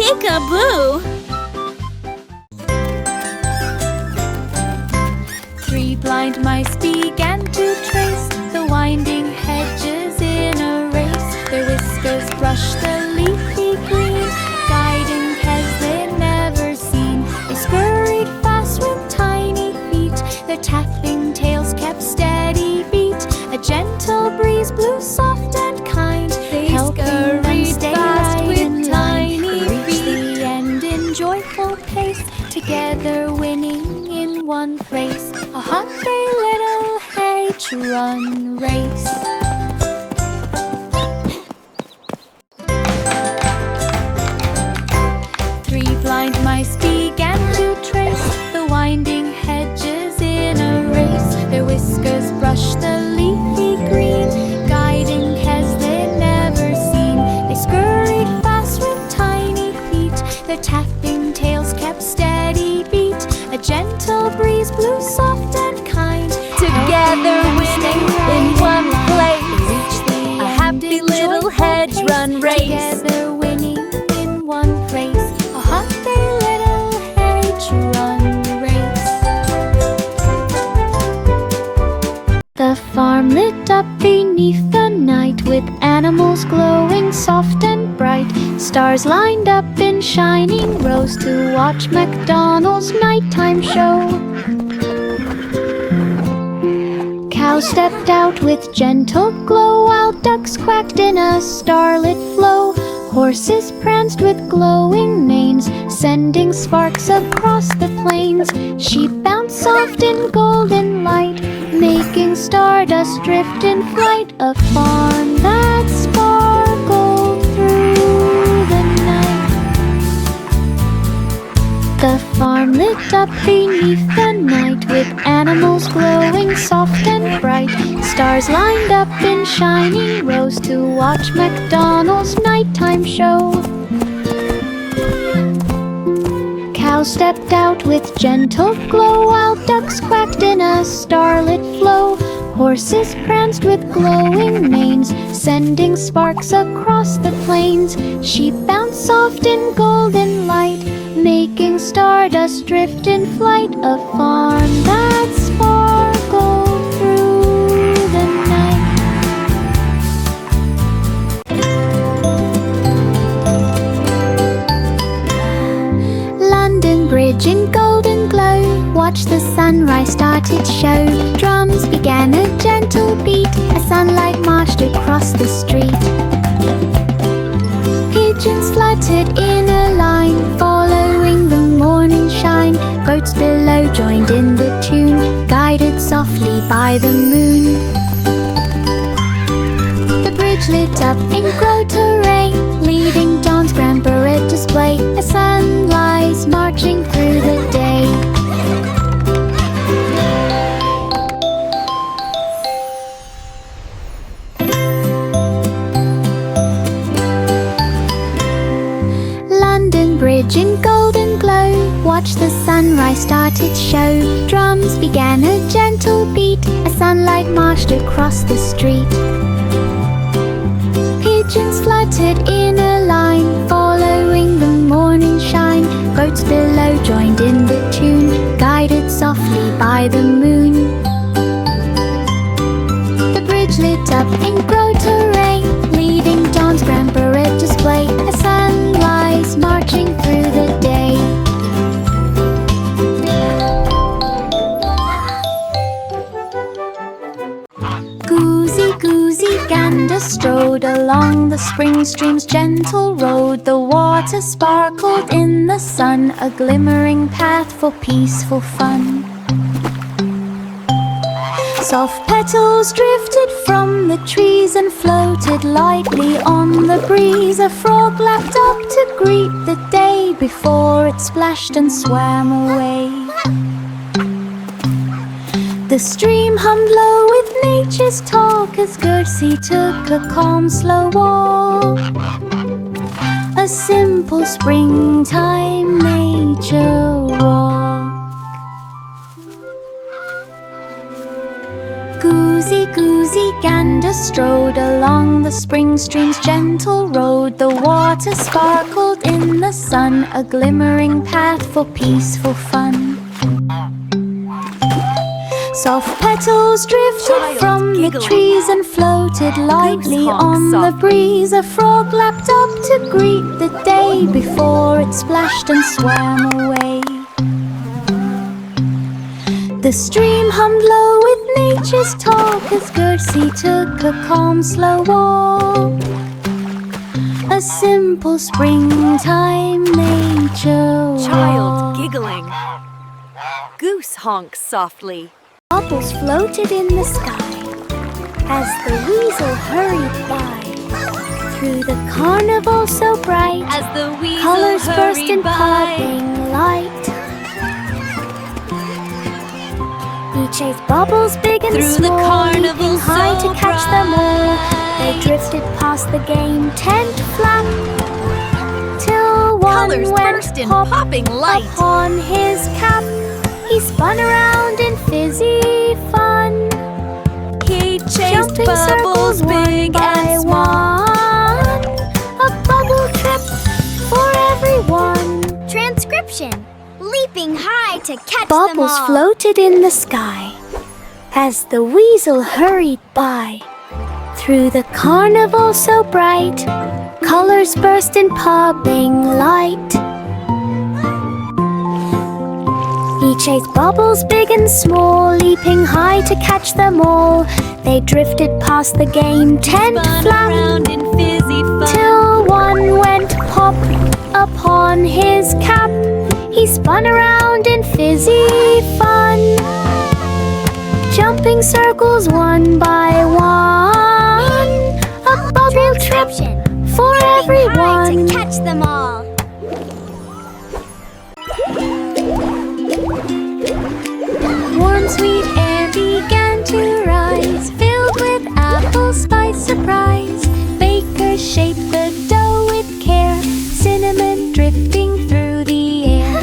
Peek-a-boo! Three blind mice began to trace the winding hedges in a race. Their whiskers brushed the leafy green, guiding paths they'd never seen. They scurried fast with tiny feet, their tapping tails kept steady beat. A gentle breeze blew soft and kind, helping them stay right in line. They reached the end in joyful pace, together winning in one race. A hungry little hedge run race. Three blind mice began to trace the winding hedges in a race. Their whiskers brushed the leafy green, guiding paths they'd never seen. They scurried fast with tiny feet, their tapping tails kept steady beat. A gentle breeze blew soft and kind, Together winning in one place. a happy little hedge run race. Together winning in one race. A happy little hedge run race. The farm lit up beneath the night, with animals glowing soft and bright. Stars lined up in shining rows to watch MacDonald's nighttime show. Cows stepped out with gentle glow, while ducks quacked in a starlit flow. Horses pranced with glowing manes, sending sparks across the plains. Sheep bounced soft in golden light, making stardust drift in flight. A farm that sparkled through the night. The farm lit up beneath the night, with animals glowing soft and bright. Stars lined up in shining rows to watch MacDonald's nighttime show. Cows stepped out with gentle glow, while ducks quacked in a starlit flow. Horses pranced with glowing manes, sending sparks across the plains. Sheep bounced soft in golden light, making stardust drift in flight. A farm that sparkled through the night. London Bridge in golden glow, watch the sunrise start its show. Drums began a gentle beat, as sunlight marched across the street. Pigeons fluttered in a line, following the morning shine. Boats below joined in the tune, guided softly by the moon. The bridge lit up in gold terrain, leading dawn's grand parade display. A sunrise marching through the day. London Bridge in golden glow, watch the sunrise start its show. Drums began a gentle beat, as sunlight marched across the street. Pigeons fluttered in a line, following the morning shine. Boats below joined in the tune, guided softly by the moon. The bridge lit up in gold terrain, leading dawn's grand parade display. A sunrise marching through the day. Goosey, goosey, gander strode along the spring stream's gentle road. The water sparkled in the sun, a glimmering path for peaceful fun. Soft petals drifted from the trees and floated lightly on the breeze. A frog lapped up to greet the day before it splashed and swam away. The stream hummed low with nature's talk as Gertie took a calm, slow walk. A simple springtime nature walk. Goosey, goosey, gander strode along the spring stream's gentle road. The water sparkled in the sun, a glimmering path for peaceful fun. Soft petals drifted from the trees and floated lightly on the breeze. A frog lapped up to greet the day before it splashed and swam away. The stream hummed low with nature's talk as Gertie took a calm, slow walk. A simple springtime nature walk. Child giggling. Goose honks softly. Bubbles floated in the sky as the weasel hurried by. Through the carnival so bright, As the weasel colors burst in hurried by. popping light. He chased bubbles big and Through the small, carnival leaping high so to catch them all. They bright. drifted past the game tent flap, till one Colors went burst in pop popping light. upon his cap. He spun around in fizzy fun, He chased jumping bubbles circles one big by and small. one. A bubble trip for everyone. Transcription: leaping high to catch them Bubbles all. floated in the sky as the weasel hurried by. Through the carnival so bright, colors burst in popping light. He chased bubbles big and small, leaping high to catch them all. They drifted past the game tent Spun flap, around in fizzy fun. till one went pop upon his cap. He spun around in fizzy fun, jumping circles one by one. A bubble trip Transcription: for leaping high everyone. to catch them all. Warm sweet air began to rise, filled with apple spice surprise. Bakers shaped the dough with care, cinnamon drifting through the air.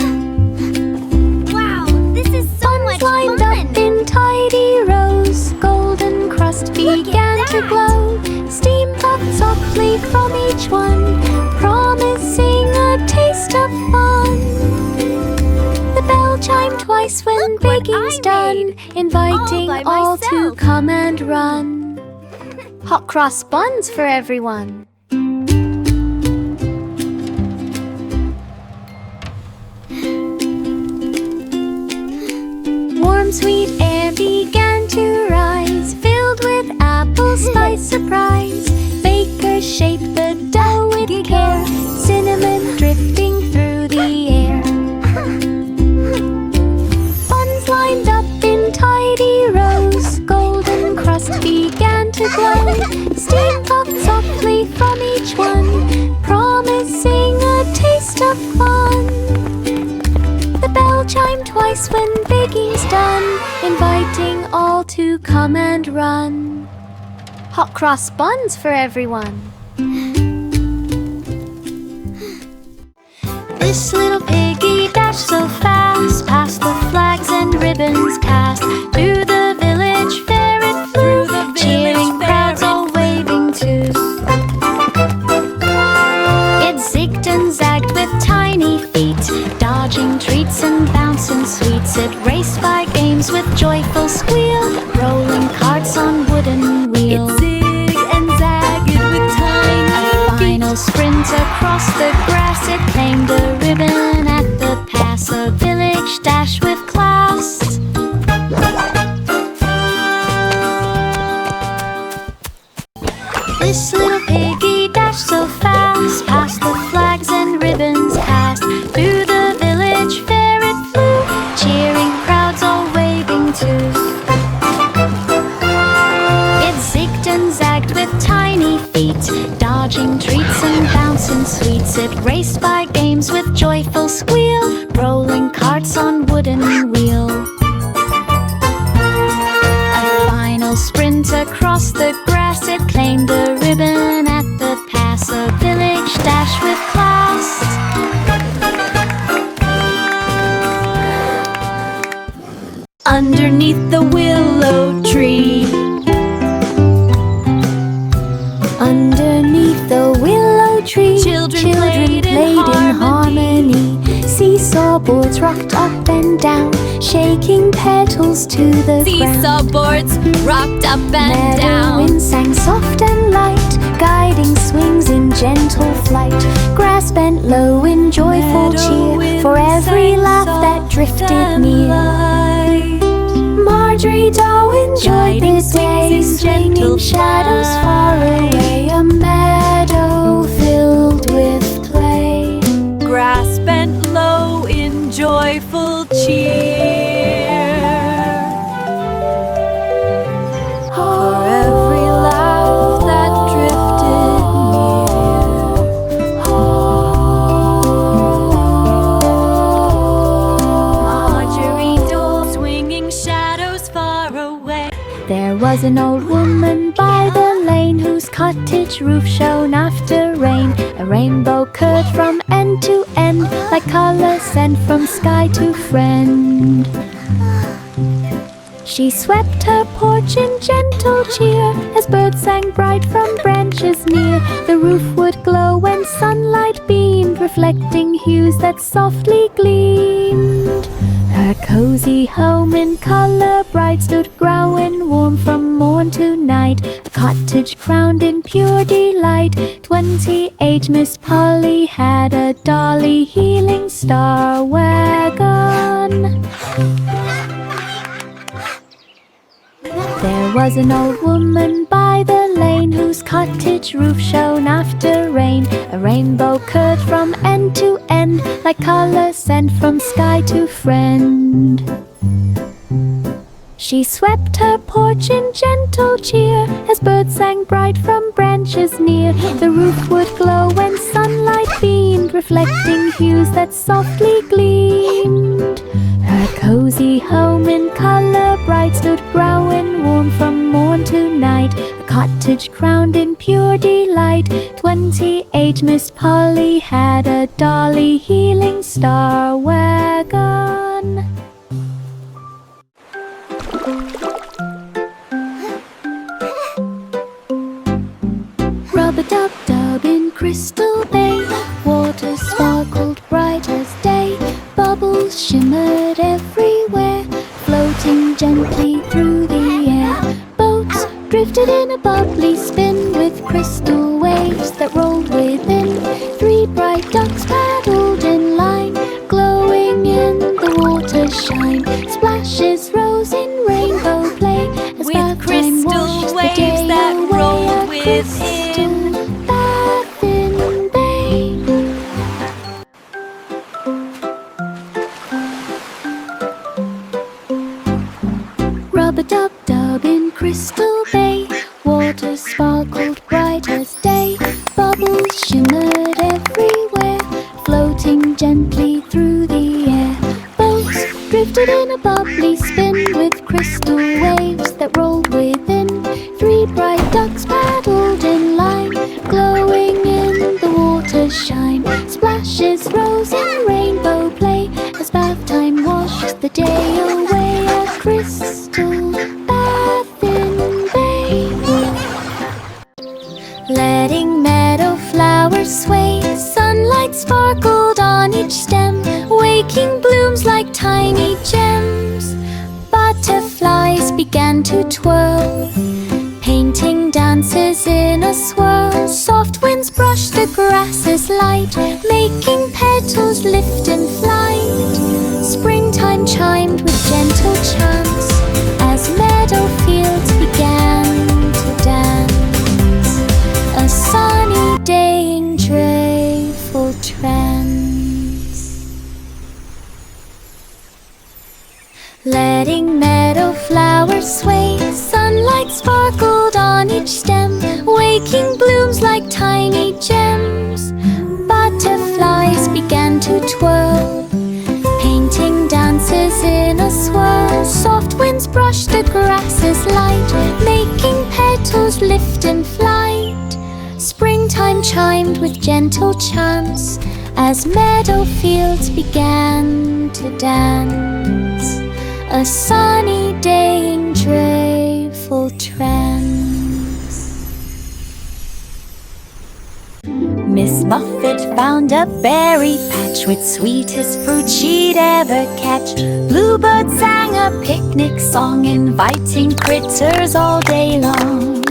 Wow, this is so much Buns lined fun. up in tidy rows, golden crust began to that. glow. Steam puffed softly from each one, promising a taste of fun. The bell chimed twice when Look what baking's I done, made, inviting all by all to myself. come and run. Hot cross buns for everyone. Warm sweet air began to rise, filled with apple spice surprise. Bakers shaped the dough with care, cinnamon drifting through the air. Buns lined up in tidy rows, golden crust began to glow. Steam puffed softly from each one, promising a taste of fun. The bell chimed twice when baking's done, inviting all to come and run. Hot cross buns for everyone. This little piggy dashed so fast, past the flags and ribbons cast. Through the village fair it flew, cheering crowds all waving too. It zigged and zagged with tiny feet, dodging treats and bouncing sweets. It raced by games with joyful squeal, rolling carts on wooden wheels. It zig and zagged with tiny A final sprint across the grass, it claimed a ribbon at the pass. A village dash with class. This little piggy dashed so fast, past the flags and ribbons cast. Through the village fair it flew, cheering crowds all waving too. It zigged and zagged with tiny feet, dodging treats and bouncing sweets. It raced by games with joyful squeal, rolling carts on wooden wheel. A final sprint across the grass, it claimed a ribbon at the pass. A village dash with class. underneath the willow tree. seesaw boards rocked up and down, shaking petals to the ground. Seesaw boards rocked up and Meadow down. wind sang soft and light, guiding swings in gentle flight. Grass bent low in joyful cheer for every laugh that drifted near. Marjorie Doe enjoyed the day, swinging shadows far away. A meadow filled with play. Grass bent low in joyful cheer. For every laugh that drifted near. Marjorie Doe swinging shadows far away. There was an old woman by the lane whose cottage roof shone after rain. A rainbow curved from end to end, like color sent from sky to friend. She swept her porch in gentle cheer as birds sang bright from branches near. The roof would glow when sunlight beamed, reflecting hues that softly gleamed. Her cozy home in color bright stood growing warm from morn to night. A cottage crowned in pure delight. 28 Miss Polly had a dolly healing star wagon. There was an old woman by the lane whose cottage roof shone after rain. A rainbow curved from end to end, like color sent from sky to friend. She swept her porch in gentle cheer as birds sang bright from branches near. The roof would glow when sunlight beamed, reflecting hues that softly gleamed. Her cozy home in color bright stood growing warm from morn to night. A cottage crowned in pure delight. 28 Miss Polly had a dolly healing star wagon. Rub-a-dub-dub in Crystal Bay, water sparkled bright as day. Bubbles shimmered everywhere, floating gently through the air. Boats drifted in a bubbly spin with crystal waves that rolled within. 3 bright ducks paddled in line, glowing in the water's shine. Splashes rose in rainbow play as With bath time crystal washed the waves day that away. rolled A crystal within. bath in Bay. Rub-a-dub-dub in Crystal Bay, water sparkled bright as day. Bubbles shimmered everywhere, floating gently through the air. Boats drifted in a bubbly spin with crystal waves that rolled within. 3 bright ducks paddled in line, glowing in the water's shine. Splashes rose in rainbow play as bath time washed the day away. A crystal bath in Bay. Letting meadow flowers sway, sunlight sparkled on each stem, waking blooms like tiny gems. Butterflies began to twirl, painting dances in a swirl. Soft winds brushed the grasses light, making petals lift in flight. Springtime chimed with gentle chants as meadow fields began to dance. A sunny day in joyful trance. Letting meadow flowers sway, sunlight sparkled on each stem, waking blooms like tiny gems. Butterflies began to twirl, painting dances in a swirl. Soft winds brushed the grasses light, making petals lift in flight. Springtime chimed with gentle chants as meadow fields began to dance. A sunny day in joyful trance. Miss Muffet found a berry patch with sweetest fruit she'd ever catch. Bluebird sang a picnic song, inviting critters all day long.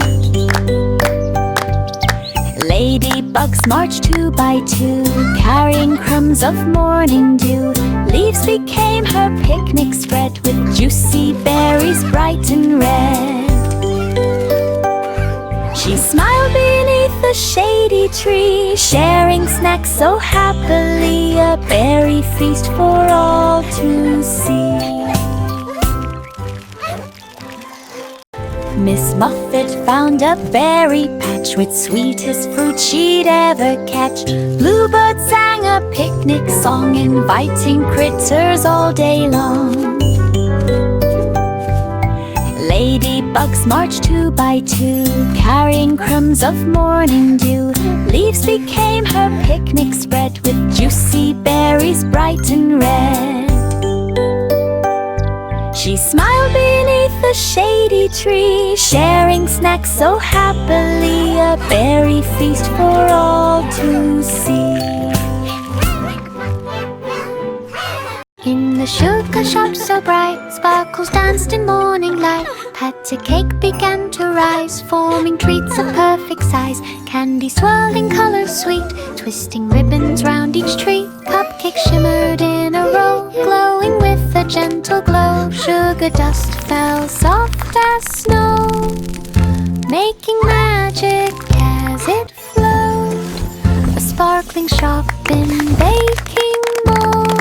Ladybugs marched 2 by 2, carrying crumbs of morning dew. Leaves became her picnic spread, with juicy berries bright and red. She smiled beneath a shady tree, sharing snacks so happily, a berry feast for all to see. Miss Muffet found a berry patch with sweetest fruit she'd ever catch. Bluebird sang a picnic song, inviting critters all day long. Ladybugs marched 2 by 2, carrying crumbs of morning dew. Leaves became her picnic spread, with juicy berries bright and red. She smiled beneath a shady tree, sharing snacks so happily, a berry feast for all to see. In the sugar shop so bright, sparkles danced in morning light. Patty cake began to rise, forming treats of perfect size. Candy swirled in colors sweet, twisting ribbons round each tree. Cupcakes shimmered in a row, glowing with a gentle glow. Sugar dust fell soft as snow, making magic as it flowed. A sparkling shop in baking mold.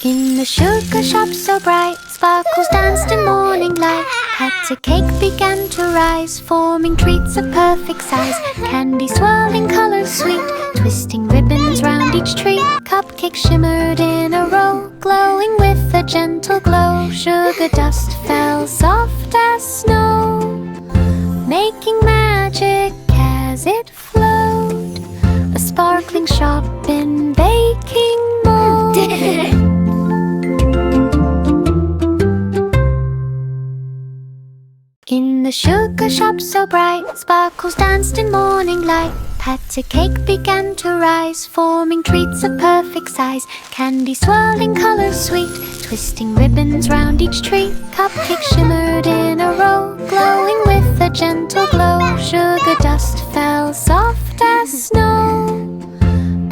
In the sugar shop so bright, sparkles danced in morning light. Patty cake began to rise, forming treats of perfect size. Candy swirled in colors sweet, twisting ribbons round each tree. Cupcakes shimmered in a row, glowing with a gentle glow. Sugar dust fell soft as snow, making magic as it flowed. A sparkling shop in baking mold. In the sugar shop so bright, sparkles danced in morning light. Patty cake began to rise, forming treats of perfect size. Candy swirled in colors sweet, twisting ribbons round each tree. Cupcakes shimmered in a row, glowing with a gentle glow. Sugar dust fell soft as snow,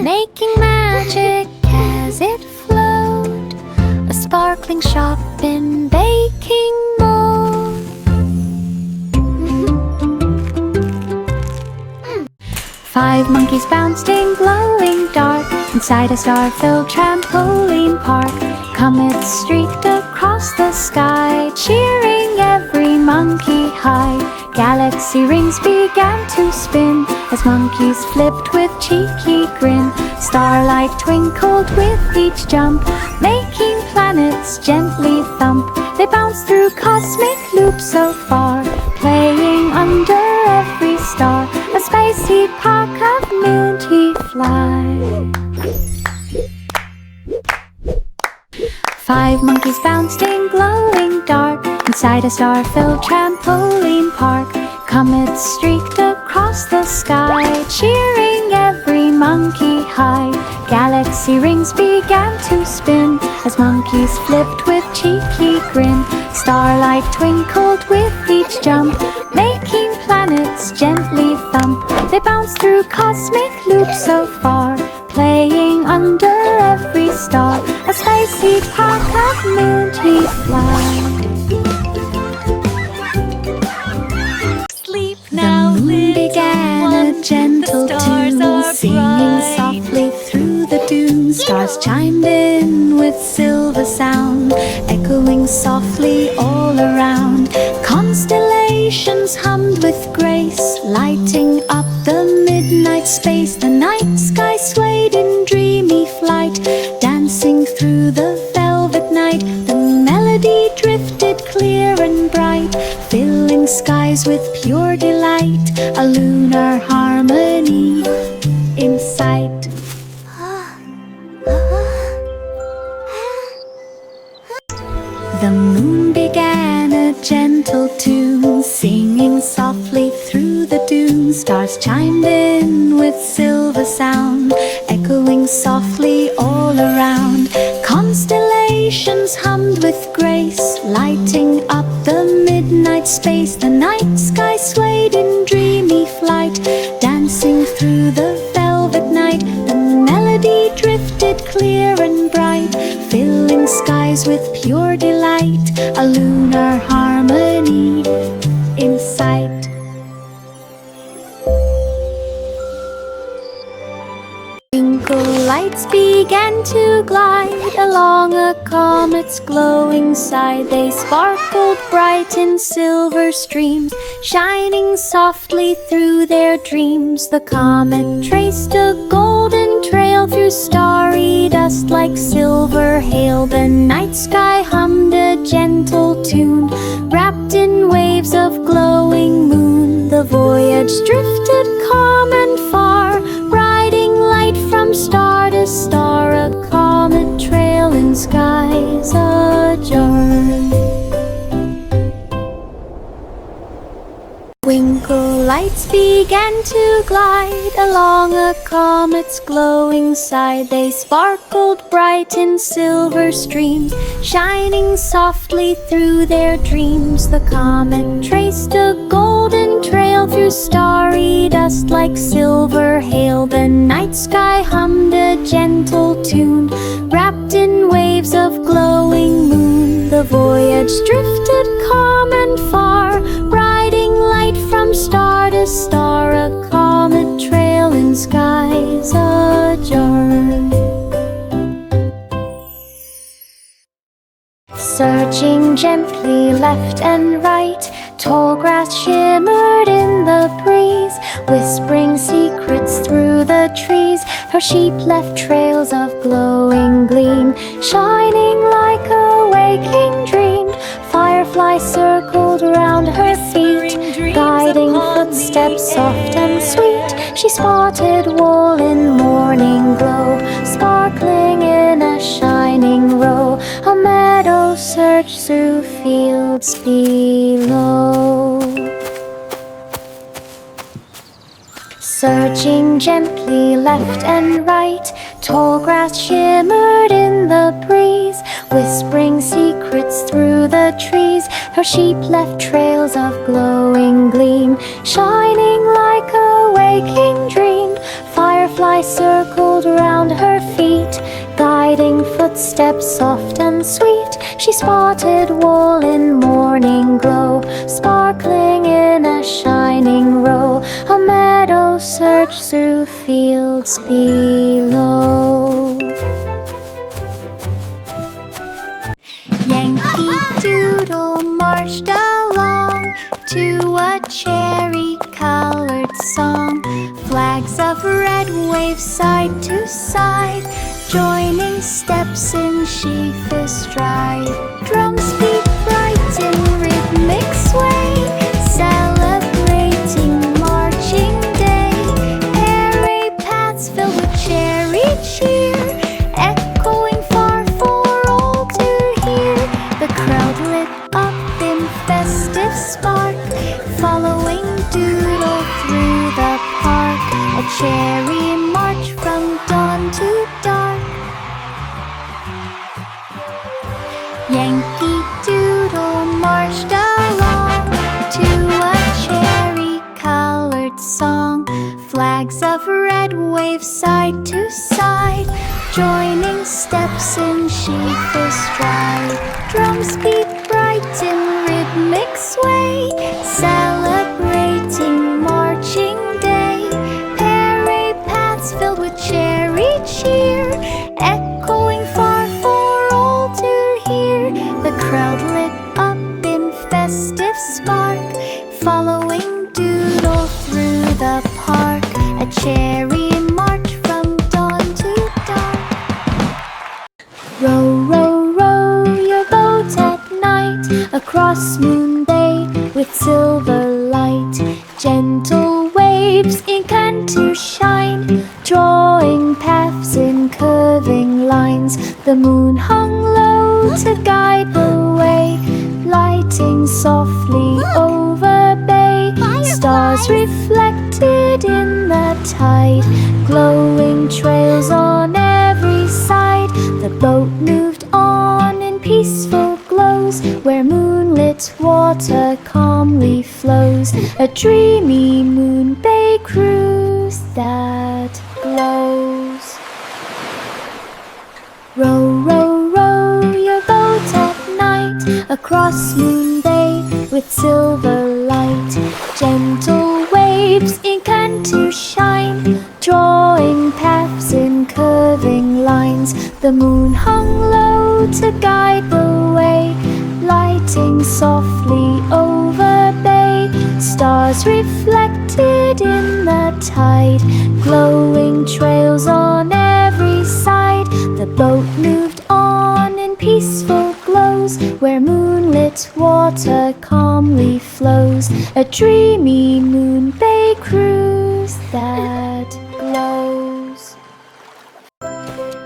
making magic as it flowed. A sparkling shop in baking mold. 5 monkeys bounced in glowing dark, inside a star-filled trampoline park. Comets streaked across the sky, cheering every monkey high. Galaxy rings began to spin, as monkeys flipped with cheeky grin. Starlight twinkled with each jump, making planets gently thump. They bounced through cosmic loops so far, playing under every star. A spicy park of moonty fly. 5 monkeys bounced in glowing dark, inside a star-filled trampoline park. Comets streaked across the sky, cheering every monkey high. Galaxy rings began to spin, as monkeys flipped with cheeky grin. Starlight twinkled with each jump, making planets gently thump. They bounced through cosmic loops so far, playing under every star. A spicy park of moonty fly. Sleep now, The moon began a gentle tune, singing bright. softly through the dunes. Stars chimed in with silver sound, echoing softly all around. Constellations hummed with grace, lighting up the midnight space. The night sky swayed in dreamy flight, dancing through the velvet night. The melody drifted clear and bright, filling skies with pure delight. A lunar harmony in sight. The moon began a gentle tune, Sailing softly through the dunes, stars chimed in with silver sound, echoing softly all around. Constellations hummed with grace, lighting up the midnight space. The night sky swayed in dreamy flight, dancing through the velvet night. The melody drifted clear and bright, filling skies with pure delight. A lunar harmony in sight. Twinkle lights began to glide along a comet's glowing side. They sparkled bright in silver streams, shining softly through their dreams. The comet traced a golden trail through starry dust like silver hail. The night sky hummed a gentle tune, wrapped in waves of glowing moon. The voyage drifted calm and far, riding light from star to star. A comet trail in skies ajar. Twinkle lights began to glide along a comet's glowing side. They sparkled bright in silver streams, shining softly through their dreams. The comet traced a golden trail through starry dust like silver hail. The night sky hummed a gentle tune, wrapped in waves of glowing moon. The voyage drifted calm and far, riding light from star to star. A comet trail in skies ajar. Searching gently left and right, tall grass shimmered in the breeze, whispering secrets through the trees. Her sheep left trails of glowing gleam, shining like a waking dream. Fireflies circled round her feet, guiding footsteps soft and sweet. She spotted wool in morning glow, sparkling in a shining row. A meadow searched through fields below. Searching gently left and right, tall grass shimmered in the breeze, whispering secrets through the trees. Her sheep left trails of glowing gleam, shining like a waking dream. Fireflies circled round her feet, guiding footsteps soft and sweet. She spotted wool in morning glow, sparkling in a shining row. A meadow searched through fields below. Yankee Doodle marched along to a cherry-colored song. Flags of red wave side to side, joining steps in sheafish stride. Drums beat bright in rhythmic sway, celebrating marching day. Airy paths filled with cherry cheer, echoing far for all to hear. The crowd lit up in festive spark, following Doodle through the park. A cherry march from dawn to dark. Yankee Doodle marched along to a cherry-colored song. Flags of red wave side to side, joining steps in sheafish stride. Drums beat bright in rhythmic sway, celebrating marching day. Airy paths filled with cherry cheer, echoing far for all to hear. The crowd lit up in festive spark, following Doodle through the park. A cherry march from dawn to dark. Row, row, row your boat at night, across Moon Bay with silver light. Gentle waves began to shine, drawing paths in curving lines. The moon hung low to guide the way, lighting softly over bay. Stars reflected in the tide, glowing trails on every side. The boat moved on in peaceful glows, where moonlit water calmly flows. A dreamy moon bay cruise that glows. Row, row, row your boat at night, across Moon Bay with silver light. Gentle waves began to shine, drawing paths in curving lines. The moon hung low to guide the way, lighting softly over bay. Stars reflected in the tide, glowing trails on every side. The boat moved on in peaceful glows, where moonlit water calmly flows. A dreamy moon bay cruise that glows.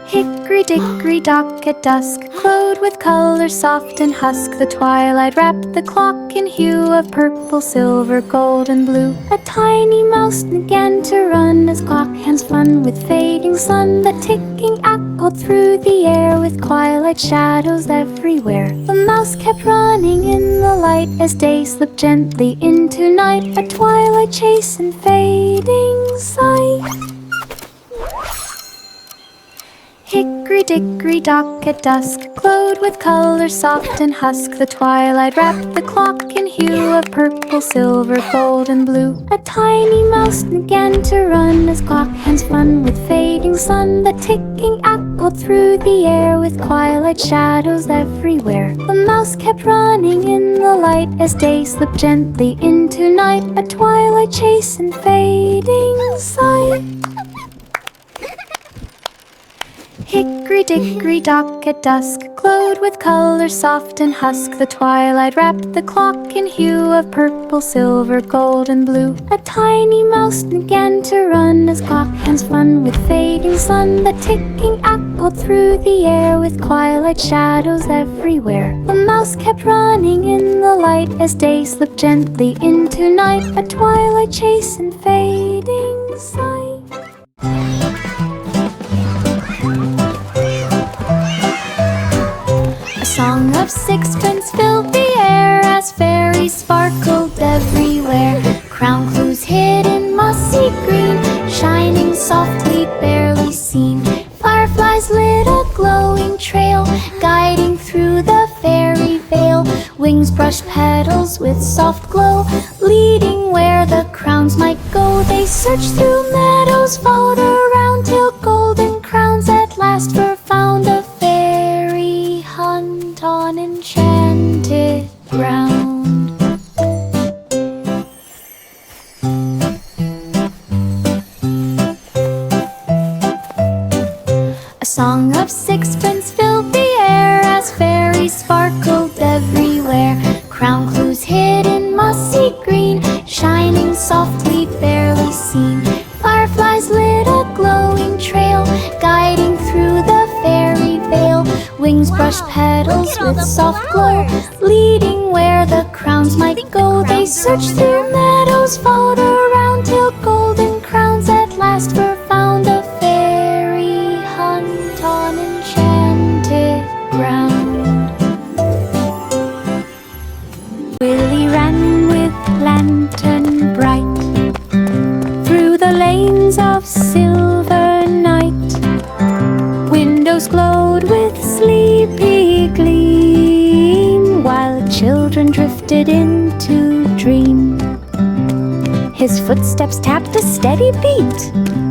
Hickory dickory dock at dusk, glowed with color soft and husk. The twilight wrapped the clock in hue of purple, silver, gold, and blue. A tiny mouse began to run as clock hands fun with fading sun. The ticking echoed through the air with twilight shadows everywhere. The mouse kept running in the light as day slipped gently into night. A twilight chase and fading sight. Hickory dickory dock at dusk, glowed with color soft and husk. The twilight wrapped the clock in hue of purple, silver, gold, and blue. A tiny mouse began to run as clock hands fun with fading sun. The ticking echoed through the air with twilight shadows everywhere. The mouse kept running in the light as day slipped gently into night. A twilight chase and fading sight. Hickory dickory dock at dusk, glowed with color soft and husk. The twilight wrapped the clock in hue of purple, silver, gold, and blue. A tiny mouse began to run as clock hands fun with fading sun. The ticking echoed through the air with twilight shadows everywhere. The mouse kept running in the light as day slipped gently into night. A twilight chase and fading sight. A song of sixpence filled the air as fairies sparkled everywhere. Crown clues hid in mossy green, shining softly, barely seen. Fireflies lit a glowing trail, guiding through the fairy veil. Wings brushed petals with soft glow, leading where the crowns might go. They searched through meadows, followed around till golden crowns at last were found. A fairy hunt on enchanted ground. A song of sixpence filled the air as fairies sparkled everywhere. Crown clues hid in mossy green, shining softly, barely seen. Fireflies lit a glowing trail, guiding through the fairy veil. Wings brushed petals with soft glow, leading where the crowns might go. They searched through meadows, followed around till golden crowns at last were found. A fairy hunt on enchanted ground. Willie ran with lantern bright through the lanes of silver night. Windows glowed with sleepy gleam, while children drifted into dream. His footsteps tapped a steady beat,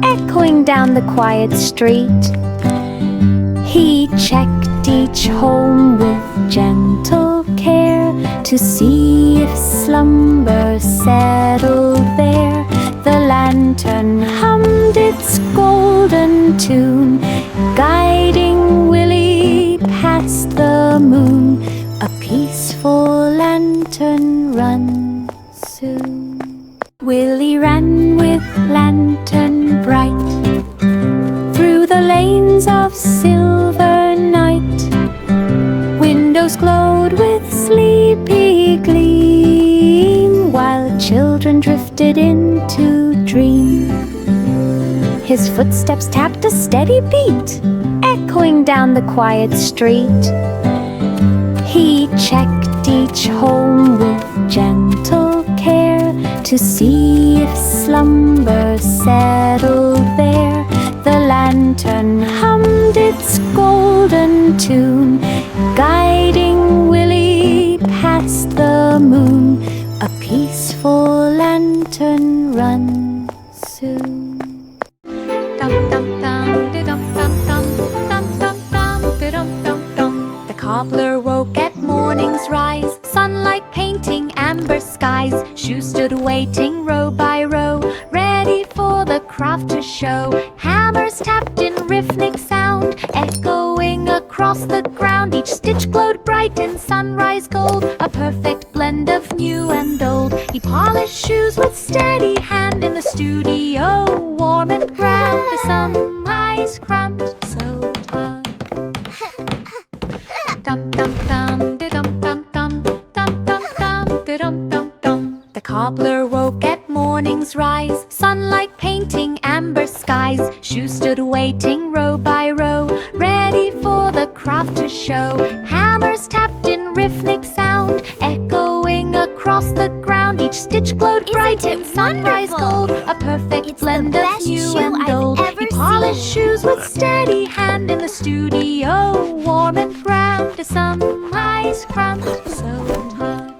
echoing down the quiet street. He checked each home with gentle care to see if slumber settled there. The lantern hummed its golden tune, guiding Willie past the moon. A peaceful lantern run soon. Willie ran with lantern bright through the lanes of silver night. Windows glowed with sleepy gleam, while children drifted drifted into dream. His footsteps tapped a steady beat, echoing down the quiet street. He checked each home with gentle care to see if slumber settled there. The lantern hummed its golden tune, guiding Willie past the moon. A peaceful lantern run soon. The cobbler woke at morning's rise, sunlight painting amber skies. Shoes stood waiting row by row, ready for the craft to show. Hammers tapped in rhythmic sound, echoing across the ground. Each stitch glowed bright in sunrise gold, a perfect blend of new and old. He polished shoes with steady hand in the studio, warm and grand. The sunrise cramped so tight. Dum dum dum, de dum dum dum, dum dum dum, de dum dum dum. The cobbler woke at morning's rise, sunlight painting amber skies. Shoes stood waiting row by row, ready for the craft to show. Hammers tapped in rhythmic sound, echoing across the ground. Each stitch glowed bright in sunrise gold, a perfect blend of new and old. He polished shoes with steady hand in the studio, warm and grand. The sunrise cramped so tight.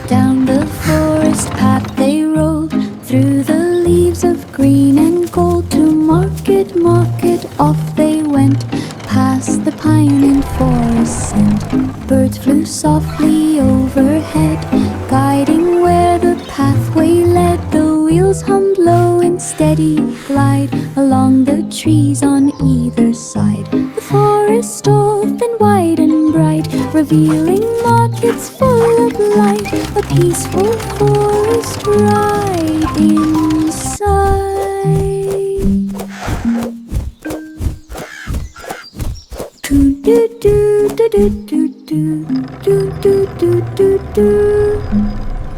Down the forest path they rolled, through the leaves of green and gold. To market, market, off they went, past the pine and forest scent. Birds flew softly overhead, guiding where the pathway led. The wheels hummed low in steady glide, along the trees on either side. The forest opened wide and bright, revealing markets full of light. A peaceful forest ride inside.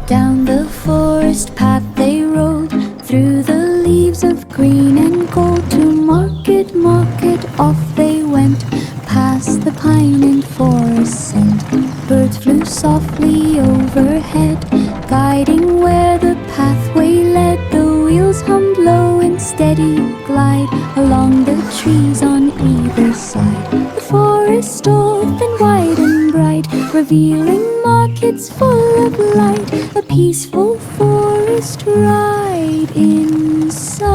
Down the forest path they rode, through the leaves of green and gold. To market, market, off they went, past the pine and forest scent. Birds flew softly overhead, guiding where the pathway led. The wheels hummed low in steady glide, along the trees on either side. The forest opened wide and bright, revealing markets full of light. A peaceful forest ride inside.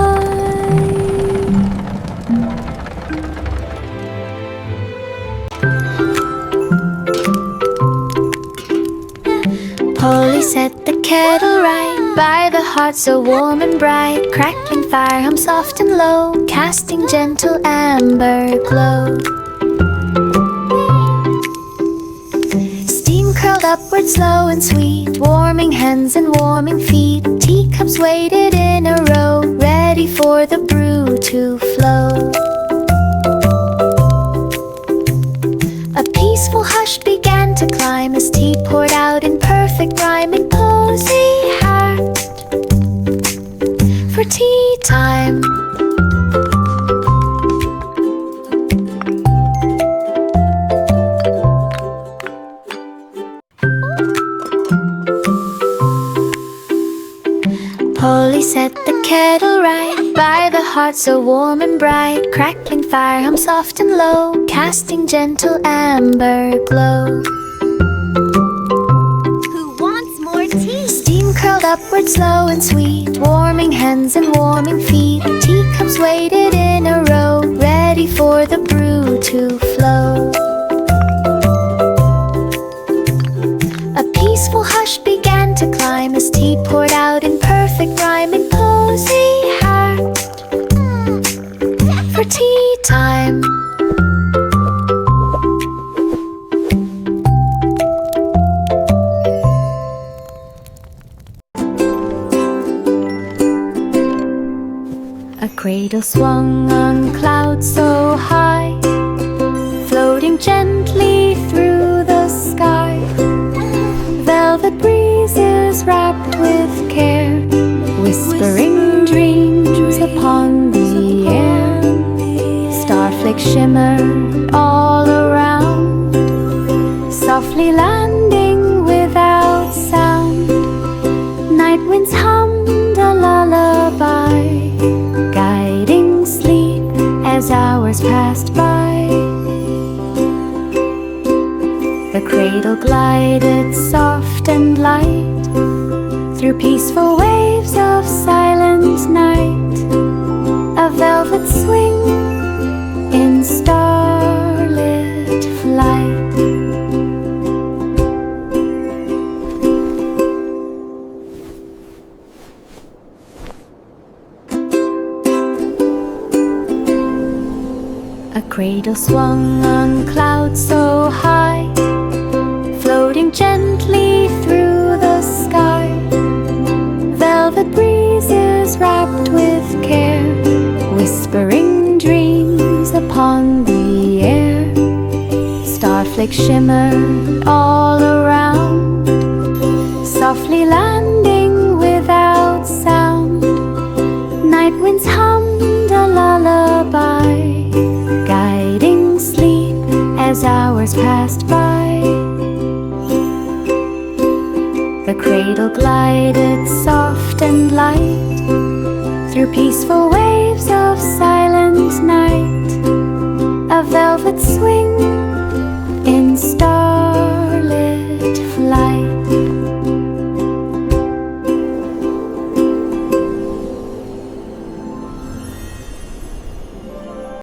Polly set the kettle right by the hearth so warm and bright. Crackling fire hum soft and low, casting gentle amber glow. Steam curled upward slow and sweet, warming hands and warming feet. Teacups waited in a row, ready for the brew to flow. A peaceful hush began to climb as tea poured out in perfect rhyming. Cozy heart for tea time. Polly set the kettle right by the hearth so warm and bright. Crackling fire hum soft and low, casting gentle amber glow. Who wants more tea? Steam curled upward slow and sweet, warming hands and warming feet. Teacups waited in a row, ready for the brew to flow. A peaceful hush began to climb as tea poured out in perfect rhyming. Cozy heart for tea time. A cradle swung on clouds so high, floating floating gently through the sky. Velvet breezes wrapped with care, whispering dreams upon the air. Starflakes shimmered all around, softly landing without sound. Night winds hummed a lullaby, guiding sleep as hours passed by. The cradle glided soft and light through peaceful waves of silent night. A velvet swing in starlit flight. A cradle swung on clouds so high, floating gently through the sky. Velvet breezes wrapped with care, whispering dreams upon the air. Starflakes shimmered all around, softly landing without sound. Night winds hummed a lullaby, guiding sleep as hours passed by. The cradle glided soft and light through peaceful waves of silent night. A velvet swing